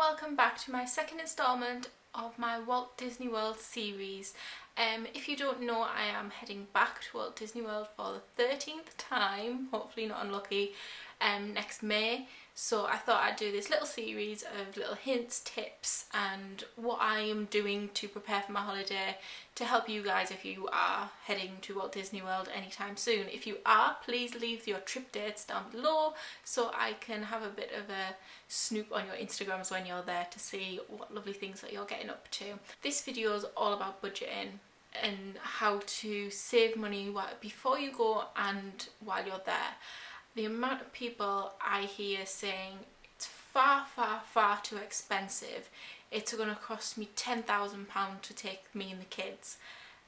welcome back to my second instalment of my Walt Disney World series. If you don't know, I am heading back to Walt Disney World for the 13th time, hopefully not unlucky, next May. So I thought I'd do this little series of little hints, tips and what I am doing to prepare for my holiday to help you guys if you are heading to Walt Disney World anytime soon. If you are, please leave your trip dates down below so I can have a bit of a snoop on your Instagrams when you're there to see what lovely things that you're getting up to. This video is all about budgeting and how to save money before you go and while you're there. The amount of people I hear saying it's far too expensive, it's going to cost me £10,000 to take me and the kids,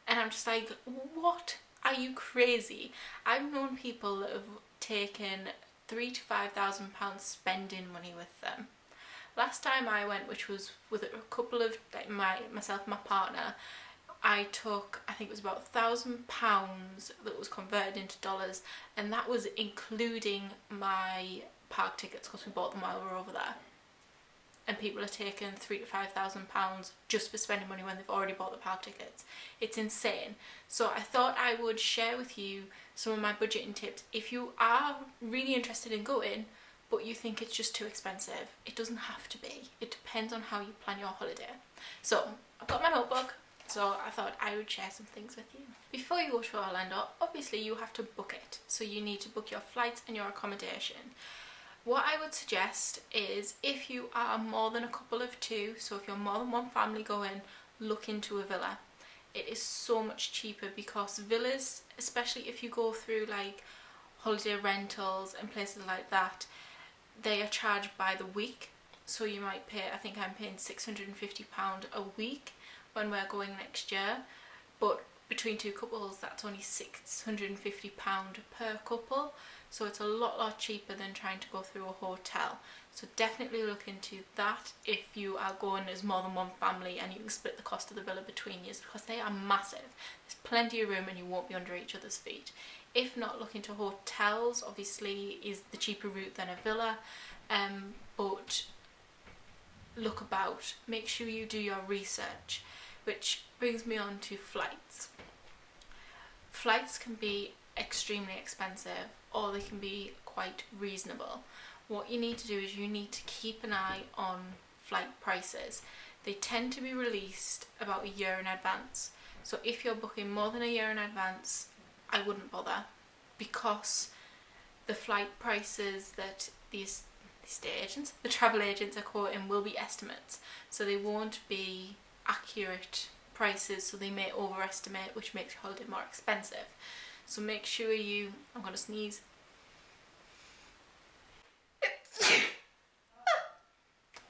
and I'm just like, what? Are you crazy? I've known people that have taken £3,000 to £5,000 spending money with them. Last time I went, which was with a couple of myself and my partner, I took, I think it was about £1,000 that was converted into dollars, and that was including my park tickets because we bought them while we were over there. And people are taking £3,000 to £5,000 just for spending money when they've already bought the park tickets. It's insane. So I thought I would share with you some of my budgeting tips if you are really interested in going but you think it's just too expensive. It doesn't have to be. It depends on how you plan your holiday. So I've got my notebook. So I thought I would share some things with you. Before you go to Orlando, obviously you have to book it. So you need to book your flights and your accommodation. What I would suggest is if you are more than a couple of two, so if you're more than one family going, look into a villa. It is so much cheaper because villas, especially if you go through like holiday rentals and places like that, they are charged by the week. So you might pay, I think I'm paying £650 a week when we're going next year, but between two couples that's only £650 per couple, so it's a lot cheaper than trying to go through a hotel. So definitely look into that if you are going as more than one family, and you can split the cost of the villa between you because they are massive. There's plenty of room and you won't be under each other's feet. If not, look into hotels. Obviously is the cheaper route than a villa, but look about, make sure you do your research. Which brings me on to flights. Flights can be extremely expensive or they can be quite reasonable. What you need to do is you need to keep an eye on flight prices. They tend to be released about a year in advance. So if you're booking more than a year in advance, I wouldn't bother, because the flight prices that these estate agents, the travel agents are quoting will be estimates. So they won't be accurate prices, so they may overestimate, which makes your holiday more expensive. So make sure you, I'm gonna sneeze.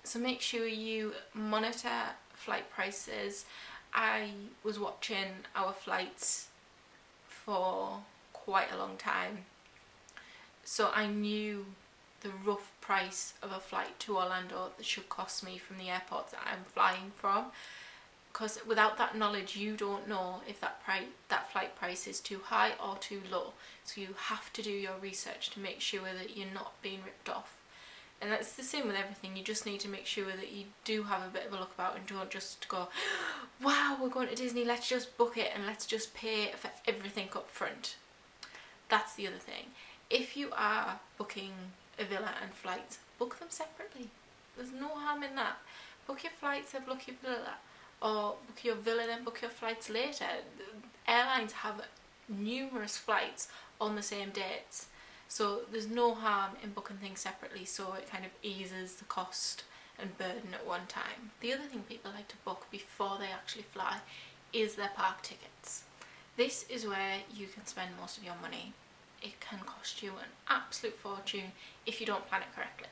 So make sure you monitor flight prices. I was watching our flights for quite a long time, so I knew the rough price of a flight to Orlando that should cost me from the airports that I'm flying from. Because without that knowledge, you don't know if that flight price is too high or too low. So you have to do your research to make sure that you're not being ripped off. And that's the same with everything. You just need to make sure that you do have a bit of a look about and don't just go, wow, we're going to Disney, let's just book it and let's just pay for everything up front. That's the other thing. If you are booking a villa and flights, book them separately. There's no harm in that. Book your flights and book your villa. Or book your villa then book your flights later. The airlines have numerous flights on the same dates, so there's no harm in booking things separately, so it kind of eases the cost and burden at one time. The other thing people like to book before they actually fly is their park tickets. This is where you can spend most of your money. It can cost you an absolute fortune if you don't plan it correctly.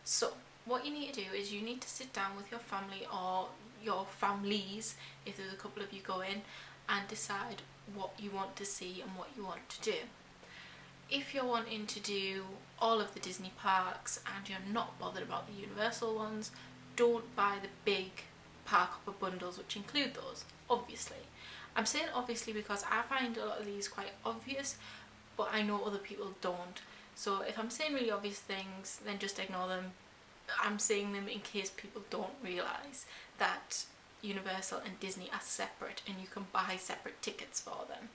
So what you need to do is you need to sit down with your family or your families, if there's a couple of you going, and decide what you want to see and what you want to do. If you're wanting to do all of the Disney parks and you're not bothered about the Universal ones, don't buy the big park hopper bundles which include those, obviously. I'm saying obviously because I find a lot of these quite obvious, but I know other people don't. So if I'm saying really obvious things, then just ignore them. I'm saying them in case people don't realise that Universal and Disney are separate and you can buy separate tickets for them.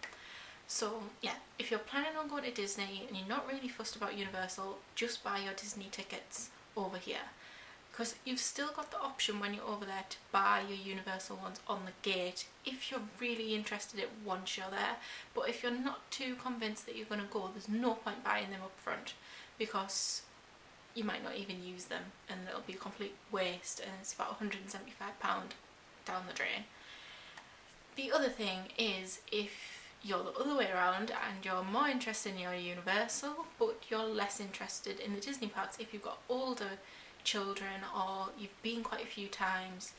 So yeah, if you're planning on going to Disney and you're not really fussed about Universal, just buy your Disney tickets over here, because you've still got the option when you're over there to buy your Universal ones on the gate if you're really interested in it once you're there. But if you're not too convinced that you're going to go, there's no point buying them up front, because you might not even use them and it'll be a complete waste, and it's about £175 down the drain. The other thing is, if you're the other way around and you're more interested in your Universal but you're less interested in the Disney parks, if you've got older children or you've been quite a few times,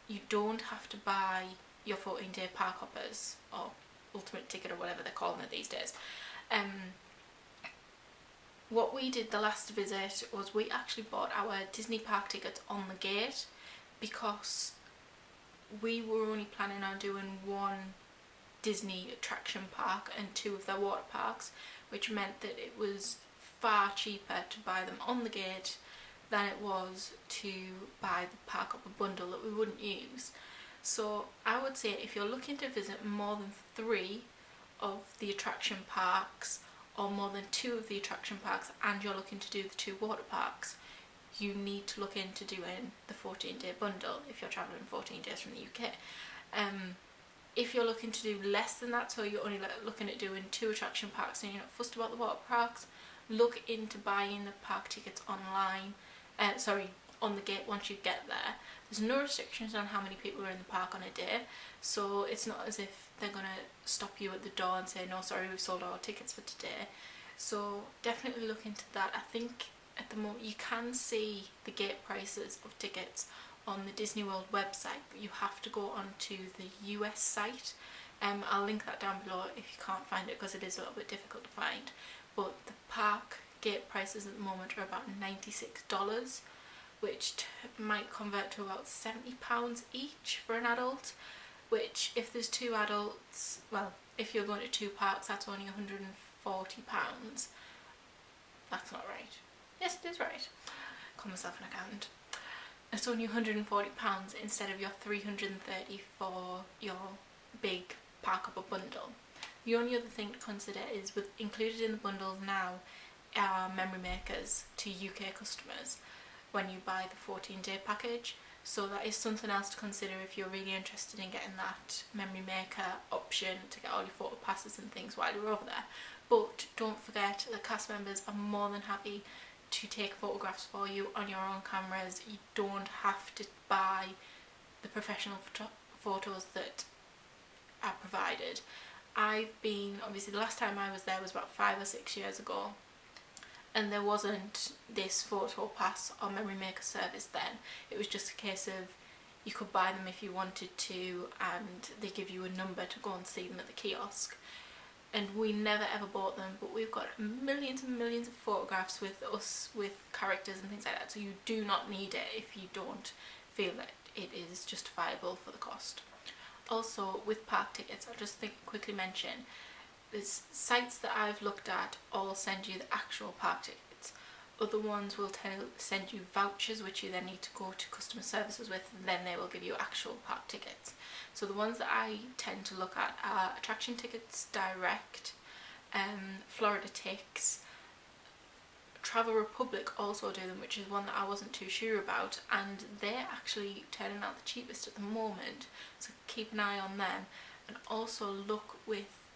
you don't have to buy your 14-day park hoppers or ultimate ticket or whatever they're calling it these days. What we did the last visit was we actually bought our Disney park tickets on the gate, because we were only planning on doing one Disney attraction park and 2 of their water parks, which meant that it was far cheaper to buy them on the gate than it was to buy the park hopper bundle that we wouldn't use. So I would say if you're looking to visit more than 3 of the attraction parks or more than 2 of the attraction parks and you're looking to do the 2 water parks, you need to look into doing the 14-day bundle if you're travelling 14 days from the UK. If you're looking to do less than that, so you're only looking at doing 2 attraction parks and you're not fussed about the water parks, look into buying the park tickets online, on the gate once you get there. There's no restrictions on how many people are in the park on a day, so it's not as if they're going to stop you at the door and say, no, sorry, we've sold all our tickets for today. So definitely look into that. I think at the moment you can see the gate prices of tickets on the Disney World website, but you have to go onto the US site. I'll link that down below if you can't find it, because it is a little bit difficult to find. But the park gate prices at the moment are about $96, which might convert to about £70 each for an adult, which if there's 2 adults, well, if you're going to 2 parks, that's only £140. That's not right. Yes, it is right. Call myself an accountant. It's only £140 instead of your $330 for your big park hopper bundle. The only other thing to consider is, with included in the bundles now are memory makers to UK customers when you buy the 14-day package. So that is something else to consider if you're really interested in getting that memory maker option to get all your photo passes and things while you're over there. But don't forget, the cast members are more than happy to take photographs for you on your own cameras. You don't have to buy the professional photos that are provided. Obviously the last time I was there was about 5 or 6 years ago, and there wasn't this photo pass or memory maker service then. It was just a case of you could buy them if you wanted to, and they give you a number to go and see them at the kiosk. And we never ever bought them, but we've got millions and millions of photographs with us, with characters and things like that, so you do not need it if you don't feel that it is justifiable for the cost. Also, with park tickets, I'll just quickly mention, there's sites that I've looked at all send you the actual park tickets. Other ones will send you vouchers, which you then need to go to customer services with, and then they will give you actual park tickets. So the ones that I tend to look at are Attraction Tickets Direct, Florida Ticks, Travel Republic also do them, which is one that I wasn't too sure about, and they're actually turning out the cheapest at the moment, so keep an eye on them. And also look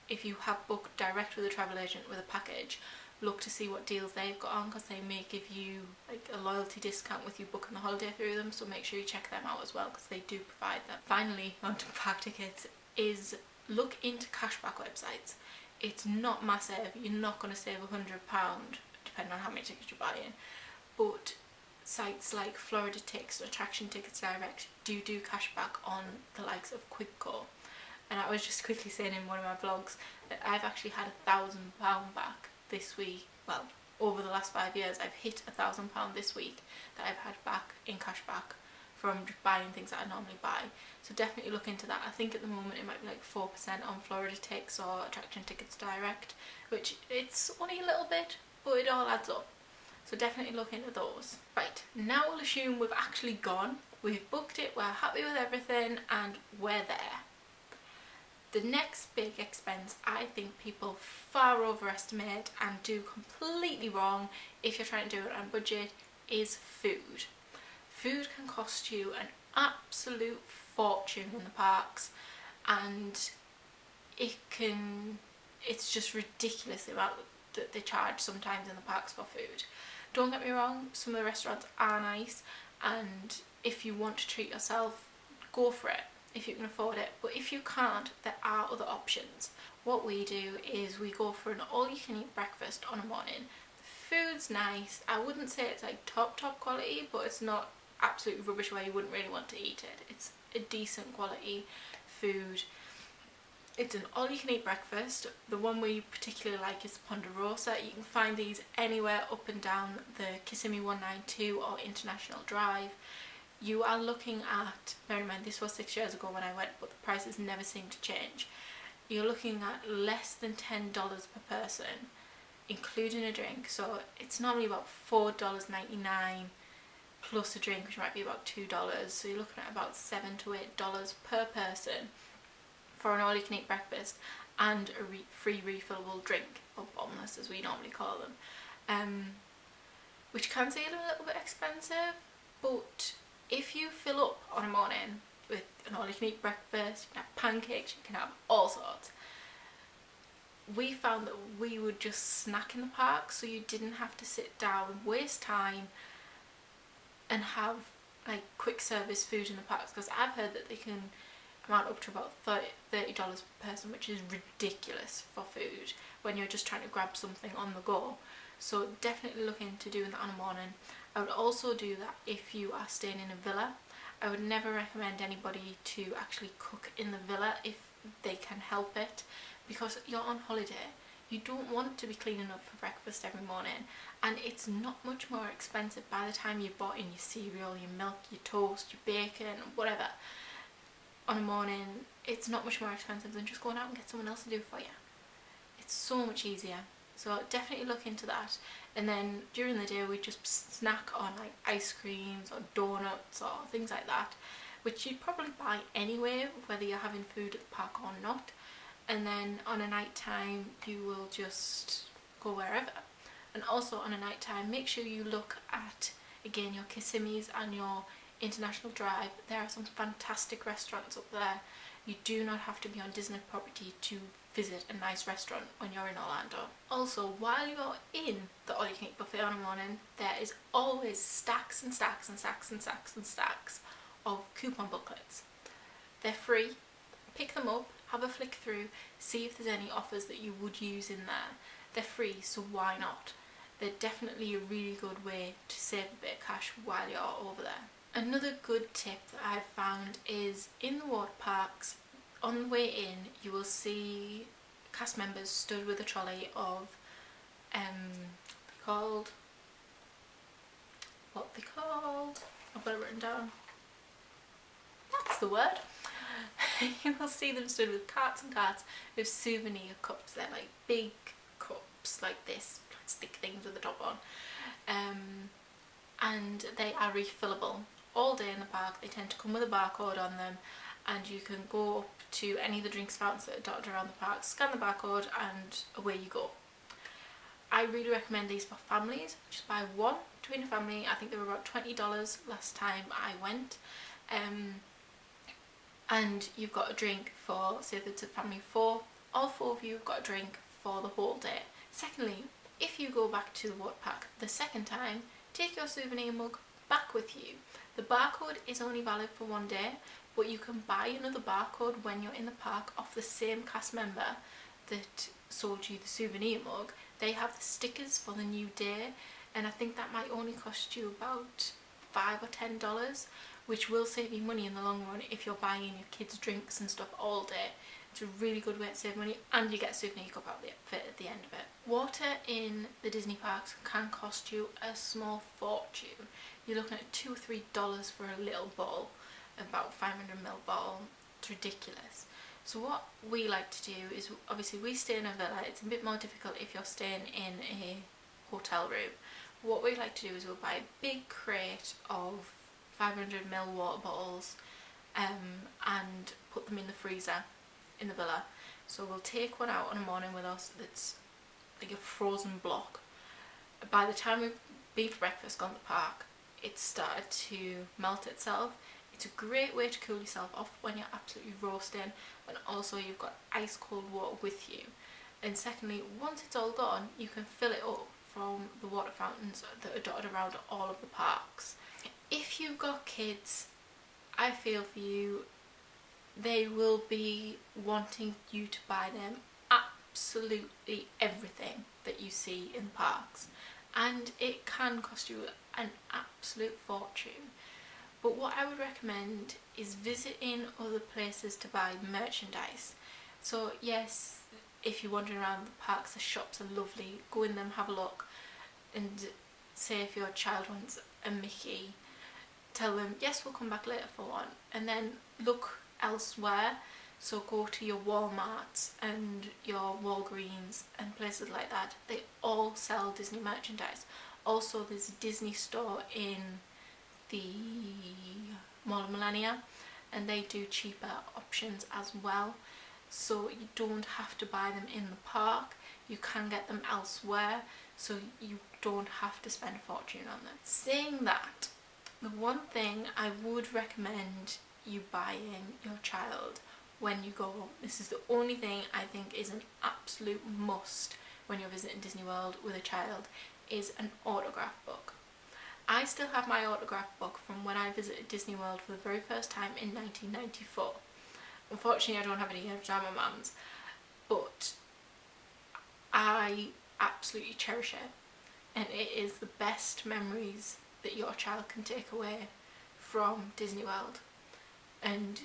if you have booked direct with a travel agent with a package, look to see what deals they've got on, because they may give you like a loyalty discount with you booking the holiday through them, so make sure you check them out as well, because they do provide that. Finally, onto park tickets, is look into cashback websites. It's not massive, you're not going to save £100 depending on how many tickets you're buying, but sites like Florida Ticks or Attraction Tickets Direct do cashback on the likes of Quidco. And I was just quickly saying in one of my vlogs that I've actually had £1,000 back this week. Well, over the last 5 years I've hit £1,000 this week that I've had back in cashback from buying things that I normally buy. So definitely look into that. I think at the moment it might be like 4% on Florida Ticks or Attraction Tickets Direct, which it's only a little bit, but it all adds up. So definitely look into those. Right, now we'll assume we've actually gone, we've booked it, we're happy with everything, and we're there. The next big expense I think people far overestimate and do completely wrong if you're trying to do it on a budget is food. Food can cost you an absolute fortune in the parks, and it's just ridiculous the amount that they charge sometimes in the parks for food. Don't get me wrong, some of the restaurants are nice, and if you want to treat yourself, go for it if you can afford it, but if you can't, there are other options. What we do is we go for an all-you-can-eat breakfast on a morning. The food's nice. I wouldn't say it's like top quality, but it's not absolutely rubbish where you wouldn't really want to eat it. It's a decent quality food. It's an all-you-can-eat breakfast. The one we particularly like is the Ponderosa. You can find these anywhere up and down the Kissimmee 192 or International Drive. You are looking at, bear in mind this was 6 years ago when I went, but the prices never seem to change. You're looking at less than $10 per person, including a drink. So it's normally about $4.99 plus a drink, which might be about $2. So you're looking at about $7 to $8 per person for an all-you-can-eat breakfast and a free refillable drink, or bombless as we normally call them, which can seem a little bit expensive, but if you fill up on a morning with an all-you-can-eat breakfast, you can have pancakes, you can have all sorts. We found that we would just snack in the park, so you didn't have to sit down, waste time, and have like quick service food in the parks, because I've heard that they can amount up to about $30 per person, which is ridiculous for food when you're just trying to grab something on the go. So definitely look into doing that on a morning. I would also do that if you are staying in a villa. I would never recommend anybody to actually cook in the villa if they can help it, because you're on holiday. You don't want to be cleaning up for breakfast every morning, and it's not much more expensive by the time you've bought in your cereal, your milk, your toast, your bacon, whatever. On a morning, it's not much more expensive than just going out and get someone else to do it for you. It's so much easier. So definitely look into that. And then during the day we just snack on like ice creams or donuts or things like that, which you'd probably buy anyway whether you're having food at the park or not. And then on a night time you will just go wherever. And also on a night time, make sure you look at again your Kissimmees and your International Drive. There are some fantastic restaurants up there. You do not have to be on Disney property to visit a nice restaurant when you're in Orlando. Also, while you're in the all-you-can-eat buffet on a morning, there is always stacks and stacks and stacks and stacks and stacks of coupon booklets. They're free. Pick them up, have a flick through, see if there's any offers that you would use in there. They're free, so why not? They're definitely a really good way to save a bit of cash while you're over there. Another good tip that I've found is in the water parks, on the way in you will see cast members stood with a trolley of what they called, I've got it written down, that's the word. You will see them stood with carts and carts of souvenir cups. They're like big cups like this, plastic things with the top on, and they are refillable all day in the park. They tend to come with a barcode on them, and you can go up to any of the drinks fountains that are dotted around the park, scan the barcode, and away you go. I really recommend these for families. Just buy one between a family. I think they were about $20 last time I went, and you've got a drink for, say if it's a family of four, all four of you have got a drink for the whole day. Secondly, if you go back to the water park the second time, take your souvenir mug back with you. The barcode is only valid for one day, but you can buy another barcode when you're in the park off the same cast member that sold you the souvenir mug. They have the stickers for the new day, and I think that might only cost you about $5 or $10, which will save you money in the long run if you're buying your kids drinks and stuff all day. It's a really good way to save money, and you get a souvenir cup out at the end of it. Water in the Disney parks can cost you a small fortune. You're looking at $2 or $3 for a little bottle, about 500ml bottle. It's ridiculous. So what we like to do is, obviously we stay in a villa. It's a bit more difficult if you're staying in a hotel room, what we like to do is we'll buy a big crate of 500ml water bottles and put them in the freezer in the villa. So we'll take one out on a morning with us that's like a frozen block. By the time we've been for breakfast, gone to the park, it's started to melt itself. It's a great way to cool yourself off when you're absolutely roasting, and also you've got ice cold water with you. And secondly, once it's all gone, you can fill it up from the water fountains that are dotted around all of the parks. If you've got kids, I feel for you, they will be wanting you to buy them absolutely everything that you see in parks, and it can cost you an absolute fortune. But what I would recommend is visiting other places to buy merchandise. So yes, if you're wandering around the parks, the shops are lovely, go in them, have a look, and say if your child wants a Mickey, tell them yes, we'll come back later for one, and then look elsewhere. So go to your Walmarts and your Walgreens and places like that. They all sell Disney merchandise. Also there's a Disney store in the Mall of Millennia, and they do cheaper options as well. So you don't have to buy them in the park, you can get them elsewhere, so you don't have to spend a fortune on them. Saying that, the one thing I would recommend you buying your child when you go, this is the only thing I think is an absolute must when you're visiting Disney World with a child, is an autograph book. I still have my autograph book from when I visited Disney World for the very first time in 1994. Unfortunately I don't have any of my mum's, but I absolutely cherish it, and it is the best memories that your child can take away from Disney World. And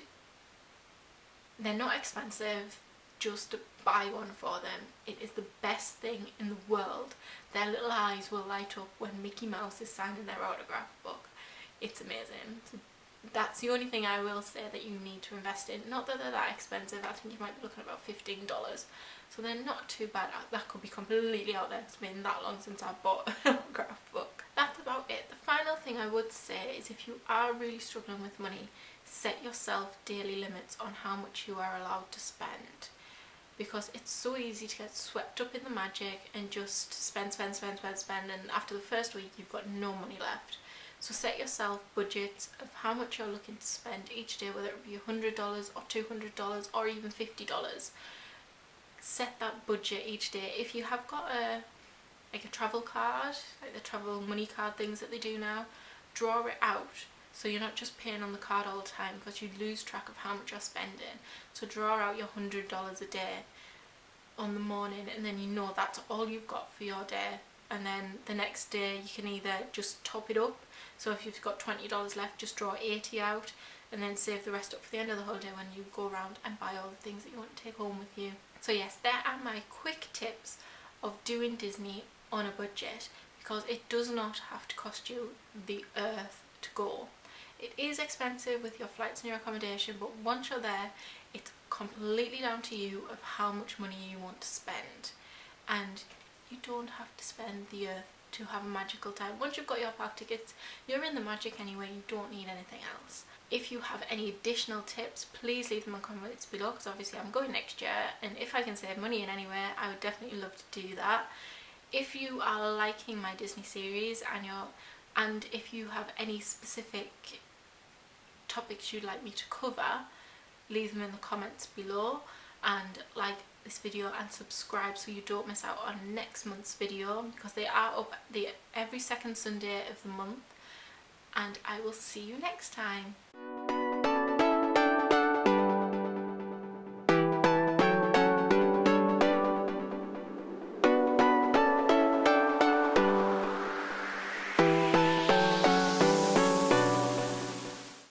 they're not expensive, just buy one for them. It is the best thing in the world. Their little eyes will light up when Mickey Mouse is signing their autograph book. It's amazing. That's the only thing I will say that you need to invest in. Not that they're that expensive, I think you might be looking at about $15. So they're not too bad. That could be completely out there. It's been that long since I bought an autograph book. That's about it. The final thing I would say is, if you are really struggling with money, set yourself daily limits on how much you are allowed to spend. Because it's so easy to get swept up in the magic and just spend, and after the first week you've got no money left. So set yourself budgets of how much you're looking to spend each day, whether it be $100 or $200 or even $50. Set that budget each day. If you have got a travel card, like the travel money card things that they do now, draw it out. So you're not just paying on the card all the time, because you lose track of how much you're spending. So draw out your $100 a day on the morning, and then you know that's all you've got for your day. And then the next day you can either just top it up. So if you've got $20 left, just draw 80 out, and then save the rest up for the end of the holiday when you go around and buy all the things that you want to take home with you. So yes, there are my quick tips of doing Disney on a budget, because it does not have to cost you the earth to go. It is expensive with your flights and your accommodation, but once you're there, it's completely down to you of how much money you want to spend. And you don't have to spend the earth to have a magical time. Once you've got your park tickets, you're in the magic anyway, you don't need anything else. If you have any additional tips, please leave them in comments below, because obviously I'm going next year, and if I can save money in any way, I would definitely love to do that. If you are liking my Disney series and if you have any specific topics you'd like me to cover, leave them in the comments below, and like this video and subscribe so you don't miss out on next month's video, because they are up every second Sunday of the month. And I will see you next time.